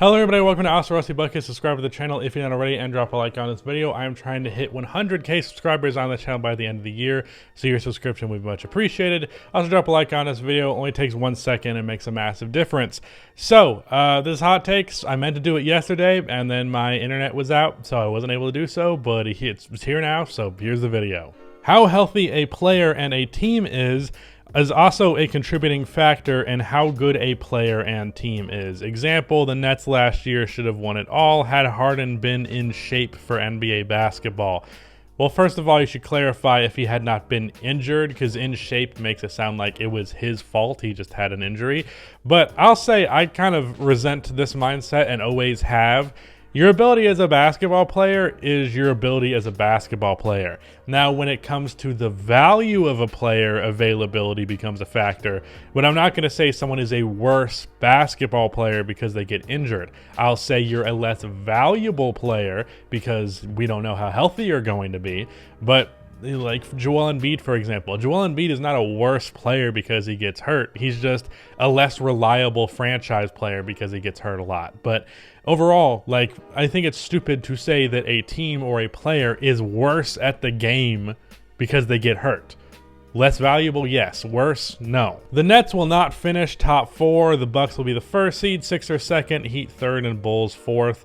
Hello everybody, welcome to Austin Rusty Bucket. Subscribe to the channel if you're not already and drop a like on this video. I am trying to hit 100k subscribers on the channel by the end of the year, so your subscription would be much appreciated. Also drop a like on this video, only takes 1 second and makes a massive difference. So, this hot takes, I meant to do it yesterday and then my internet was out, so I wasn't able to do so, but it's here now, so here's the video. How healthy a player and a team is also a contributing factor in how good a player and team is. Example, the Nets last year should have won it all had Harden been in shape for NBA basketball. Well, first of all, you should clarify if he had not been injured, because in shape makes it sound like it was his fault. He just had an injury. But I'll say I kind of resent this mindset and always have. Your ability as a basketball player is your ability as a basketball player. Now, when it comes to the value of a player, availability becomes a factor. But I'm not going to say someone is a worse basketball player because they get injured. I'll say you're a less valuable player because we don't know how healthy you're going to be. But like Joel Embiid, for example. Joel Embiid is not a worse player because he gets hurt. He's just a less reliable franchise player because he gets hurt a lot. But overall, like, I think it's stupid to say that a team or a player is worse at the game because they get hurt. Less valuable, yes. Worse, no. The Nets will not finish top 4. The Bucks will be the first seed, Sixers second, Heat third, and Bulls fourth.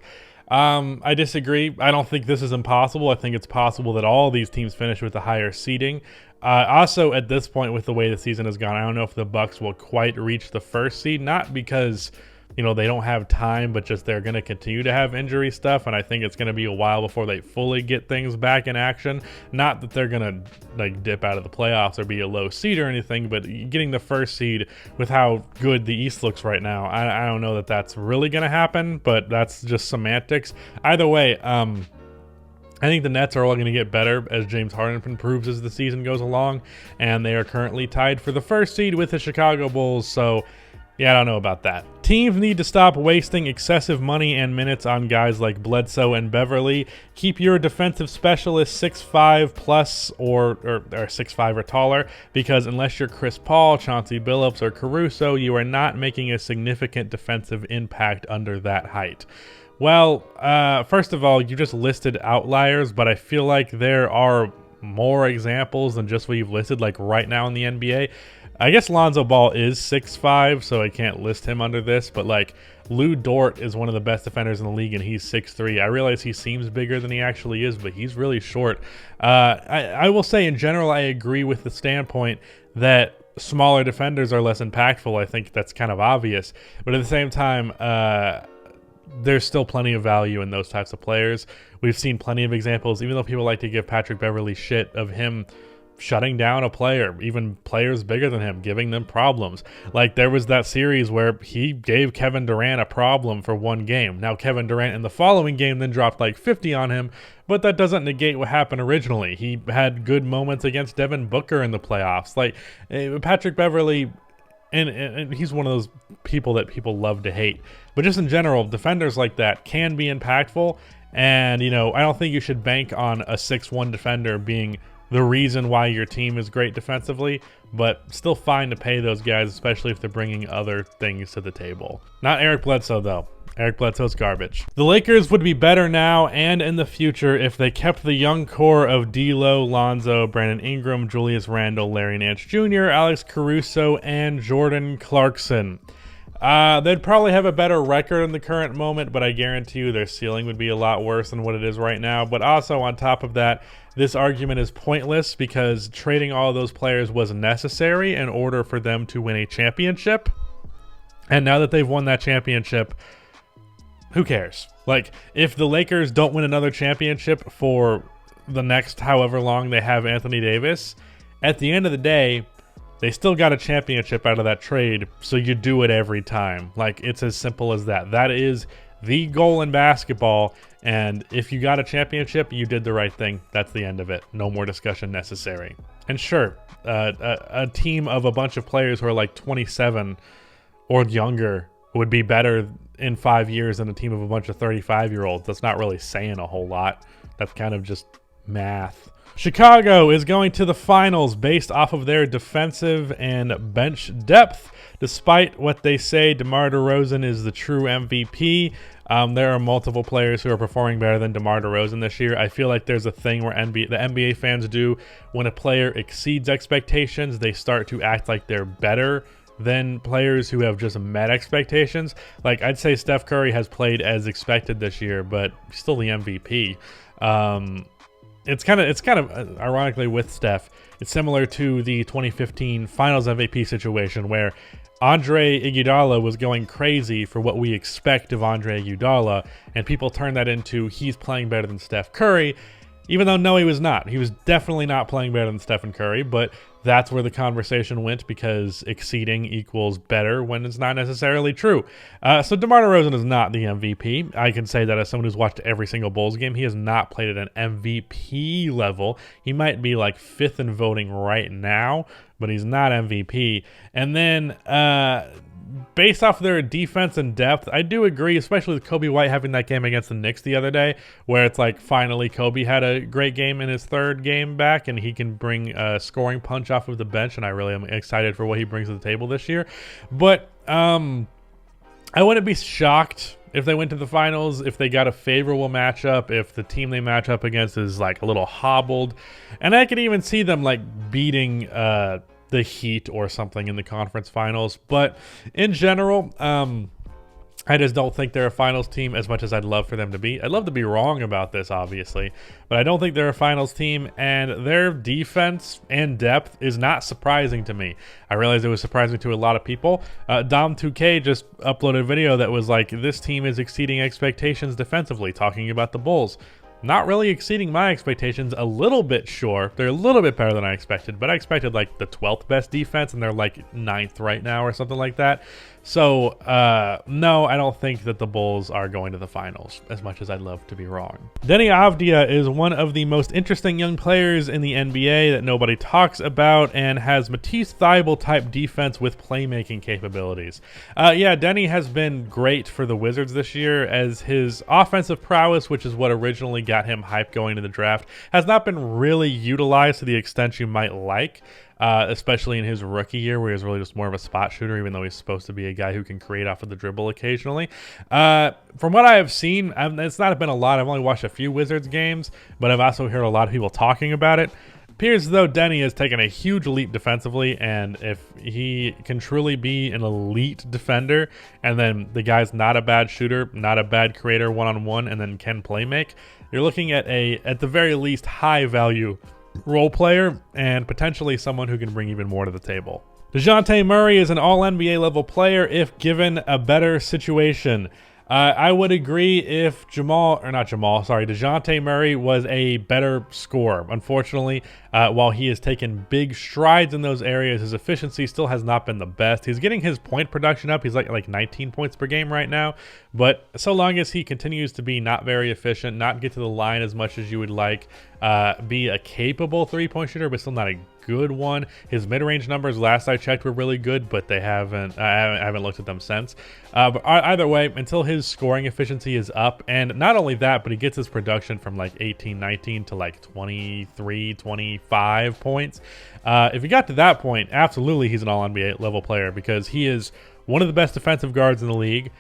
I disagree. I don't think this is impossible. I think it's possible that all these teams finish with a higher seeding. Also, at this point, with the way the season has gone, I don't know if the Bucks will quite reach the first seed. Not because, you know, they don't have time, but just they're going to continue to have injury stuff, and I think it's going to be a while before they fully get things back in action. Not that they're going to like dip out of the playoffs or be a low seed or anything, but getting the first seed with how good the East looks right now, I don't know that that's really going to happen, but that's just semantics. Either way, I think the Nets are all going to get better as James Harden improves as the season goes along, and they are currently tied for the first seed with the Chicago Bulls, so yeah, I don't know about that. Teams need to stop wasting excessive money and minutes on guys like Bledsoe and Beverly. Keep your defensive specialist 6'5 plus or 6'5 or taller, because unless you're Chris Paul, Chauncey Billups, or Caruso, you are not making a significant defensive impact under that height. Well, first of all, you just listed outliers, but I feel like there are more examples than just what you've listed, like right now in the NBA. I guess Lonzo Ball is 6'5", so I can't list him under this, but like Lou Dort is one of the best defenders in the league and he's 6'3". I realize he seems bigger than he actually is, but he's really short. I will say in general, I agree with the standpoint that smaller defenders are less impactful. I think that's kind of obvious, but at the same time, there's still plenty of value in those types of players. We've seen plenty of examples, even though people like to give Patrick Beverly shit, of him shutting down a player, even players bigger than him, giving them problems. Like there was that series where he gave Kevin Durant a problem for one game. Now Kevin Durant in the following game then dropped like 50 on him, but that doesn't negate what happened originally. He had good moments against Devin Booker in the playoffs. Like Patrick Beverly, and he's one of those people that people love to hate. But just in general, defenders like that can be impactful. And, you know, I don't think you should bank on a 6'1" defender being the reason why your team is great defensively, but still fine to pay those guys, especially if they're bringing other things to the table. Not Eric Bledsoe, though. Eric Bledsoe's garbage. The Lakers would be better now and in the future if they kept the young core of D'Lo, Lonzo, Brandon Ingram, Julius Randle, Larry Nance Jr., Alex Caruso, and Jordan Clarkson. They'd probably have a better record in the current moment, but I guarantee you their ceiling would be a lot worse than what it is right now. But also on top of that, this argument is pointless because trading all of those players was necessary in order for them to win a championship. And now that they've won that championship, who cares? Like, if the Lakers don't win another championship for the next however long they have Anthony Davis, at the end of the day, they still got a championship out of that trade, so you do it every time. Like, it's as simple as that. That is the goal in basketball, and if you got a championship, you did the right thing. That's the end of it. No more discussion necessary. And sure, a team of a bunch of players who are like 27 or younger would be better in 5 years than a team of a bunch of 35-year-olds. That's not really saying a whole lot. That's kind of just math. Chicago is going to the finals based off of their defensive and bench depth. Despite what they say, DeMar DeRozan is the true MVP. There are multiple players who are performing better than DeMar DeRozan this year. I feel like there's a thing where the NBA fans do when a player exceeds expectations, they start to act like they're better than players who have just met expectations. Like, I'd say Steph Curry has played as expected this year, but still the MVP. It's kind of ironically with Steph, it's similar to the 2015 Finals MVP situation where Andre Iguodala was going crazy for what we expect of Andre Iguodala, and people turned that into he's playing better than Steph Curry, even though no, he was not. He was definitely not playing better than Stephen Curry, but that's where the conversation went because exceeding equals better when it's not necessarily true. So DeMar DeRozan is not the MVP. I can say that as someone who's watched every single Bulls game. He has not played at an MVP level. He might be like 5th in voting right now, but he's not MVP. And then based off their defense and depth, I do agree, especially with Kobe White having that game against the Knicks the other day, where it's like finally Kobe had a great game in his 3rd game back, and he can bring a scoring punch off of the bench, and I really am excited for what he brings to the table this year. But I wouldn't be shocked if they went to the finals, if they got a favorable matchup, if the team they match up against is like a little hobbled, and I could even see them like beating the Heat or something in the conference finals. But in general, I just don't think they're a finals team as much as I'd love for them to be. I'd love to be wrong about this, obviously, but I don't think they're a finals team, and their defense and depth is not surprising to me. I realize it was surprising to a lot of people. Dom2K just uploaded a video that was like, this team is exceeding expectations defensively, talking about the Bulls. Not really exceeding my expectations, a little bit sure. They're a little bit better than I expected, but I expected like the 12th best defense, and they're like 9th right now or something like that. So, no, I don't think that the Bulls are going to the finals, as much as I'd love to be wrong. Deni Avdija is one of the most interesting young players in the NBA that nobody talks about, and has Matisse Thybulle type defense with playmaking capabilities. Yeah, Deni has been great for the Wizards this year, as his offensive prowess, which is what originally got him hyped going to the draft, has not been really utilized to the extent you might like. Especially in his rookie year, where he was really just more of a spot shooter, even though he's supposed to be a guy who can create off of the dribble occasionally. From what I have seen, it's not been a lot. I've only watched a few Wizards games, but I've also heard a lot of people talking about it. Appears as though Deni has taken a huge leap defensively, and if he can truly be an elite defender, and then the guy's not a bad shooter, not a bad creator one-on-one, and then can play make, you're looking at at the very least, high-value role player, and potentially someone who can bring even more to the table. DeJounte Murray is an all-NBA level player if given a better situation. I would agree if DeJounte Murray was a better scorer. Unfortunately, while he has taken big strides in those areas, his efficiency still has not been the best. He's getting his point production up. He's like 19 points per game right now. But so long as he continues to be not very efficient, not get to the line as much as you would like, be a capable three-point shooter, but still not a good one. His mid-range numbers last I checked were really good, but I haven't looked at them since. But either way, until his scoring efficiency is up, and not only that, but he gets his production from like 18, 19 to like 23, 25 points. If he got to that point, absolutely he's an all-NBA level player, because he is one of the best defensive guards in the league,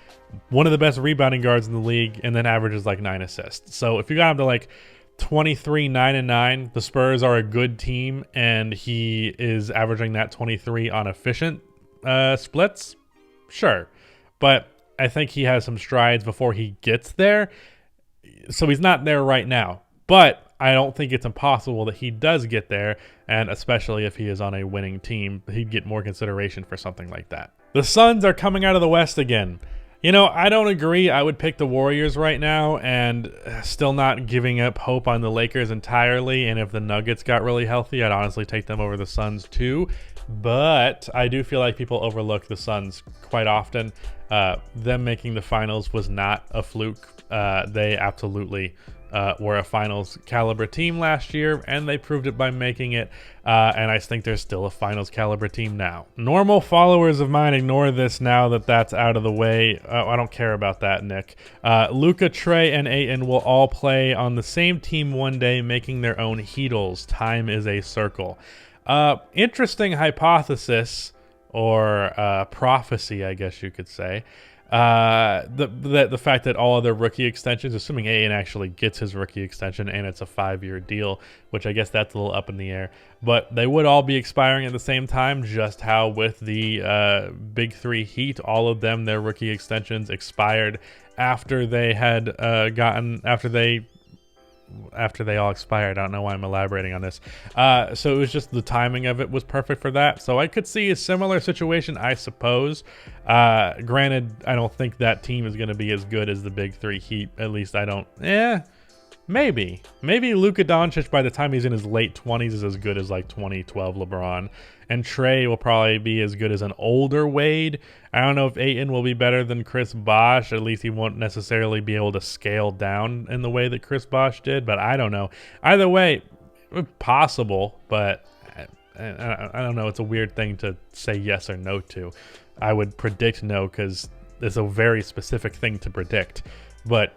one of the best rebounding guards in the league, and then averages like 9 assists. So if you got him to like 23, 9, and 9, the Spurs are a good team, and he is averaging that 23 on efficient splits, sure. But I think he has some strides before he gets there, so he's not there right now. But I don't think it's impossible that he does get there, and especially if he is on a winning team, he'd get more consideration for something like that. The Suns are coming out of the West again. You know, I don't agree. I would pick the Warriors right now, and still not giving up hope on the Lakers entirely. And if the Nuggets got really healthy, I'd honestly take them over the Suns too. But I do feel like people overlook the Suns quite often. Them making the finals was not a fluke. They absolutely were a finals caliber team last year, and they proved it by making it. And I think they're still a finals caliber team now. Normal followers of mine ignore this now that that's out of the way. I don't care about that, Nick. Luka, Trey, and Ayton will all play on the same team one day, making their own Heatles. Time is a circle. Interesting hypothesis, or prophecy, I guess you could say. The fact that all other rookie extensions, assuming Ayton actually gets his rookie extension and it's a 5-year deal, which I guess that's a little up in the air, but they would all be expiring at the same time, just how with the Big Three Heat, all of them, their rookie extensions expired after they had after they all expired. I don't know why I'm elaborating on this. So it was just the timing of it was perfect for that. So I could see a similar situation, I suppose. Granted, I don't think that team is going to be as good as the Big Three Heat. At least I don't. Maybe. Maybe Luka Doncic by the time he's in his late 20s is as good as like 2012 LeBron. And Trey will probably be as good as an older Wade. I don't know if Ayton will be better than Chris Bosh. At least he won't necessarily be able to scale down in the way that Chris Bosh did. But I don't know. Either way, possible. But I don't know. It's a weird thing to say yes or no to. I would predict no because it's a very specific thing to predict. But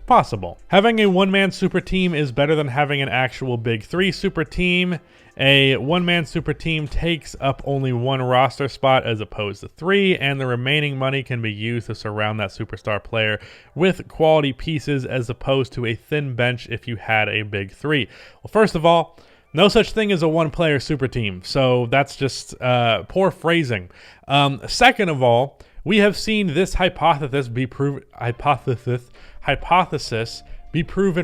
possible. Having a one-man super team is better than having an actual Big Three super team. A one-man super team takes up only one roster spot as opposed to 3, and the remaining money can be used to surround that superstar player with quality pieces as opposed to a thin bench if you had a Big Three. Well, first of all, no such thing as a one-player super team, so that's just poor phrasing. Second of all, we have seen this hypothesis be proven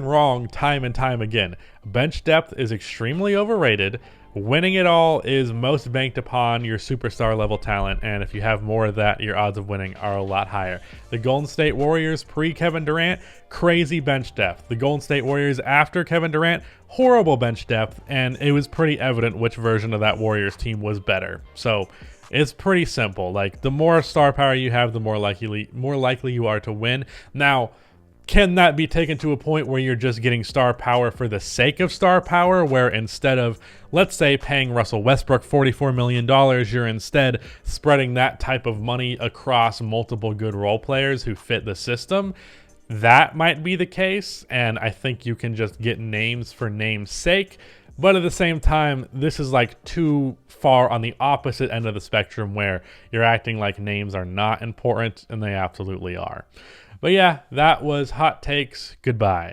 wrong time and time again. Bench depth is extremely overrated. Winning it all is most banked upon your superstar level talent, and if you have more of that, your odds of winning are a lot higher. The Golden State Warriors pre-Kevin Durant, crazy bench depth. The Golden State Warriors after Kevin Durant, horrible bench depth, and it was pretty evident which version of that Warriors team was better. So it's pretty simple. Like, the more star power you have, the more likely you are to win. Now, can that be taken to a point where you're just getting star power for the sake of star power, where instead of, let's say, paying Russell Westbrook $44 million, you're instead spreading that type of money across multiple good role players who fit the system? That might be the case, and I think you can just get names for name's sake. But at the same time, this is like too far on the opposite end of the spectrum where you're acting like names are not important, and they absolutely are. But yeah, that was Hot Takes. Goodbye.